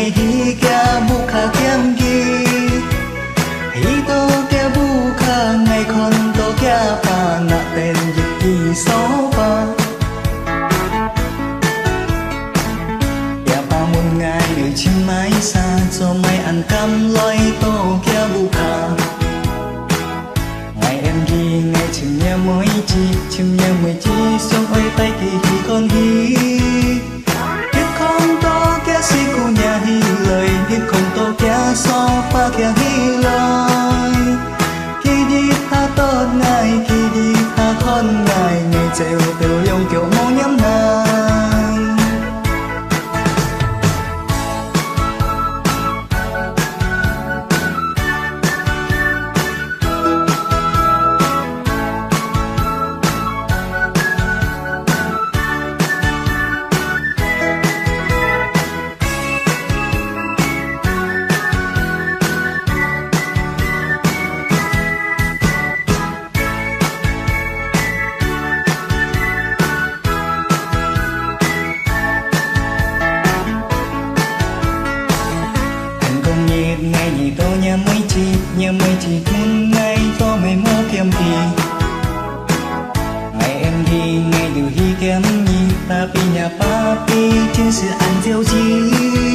ngày hi kia bu kha kem gi hi to kia bu kha ngày con to kia pa na tên dịch kỳ số pa ya pa một ngày người chim mái xa cho mày ăn cam loi to kia bu kha ngày em đi ngày chim nhà mới chi chim nhà mới chi sống ơi tay kỳ hi con hi si cô nhà hi lời biết không tô kia so pha kia hi lời khi đi ha tốt ngày khi đi ha con ngày ngày treo từ yêu kiểu mong nhắm nàng ngày gì tôi nhà mấy chị muốn ngày tôi mới mua kem gì ngày em đi ngày điều hi kem gì ta đi nhà papi trên sự ăn theo gì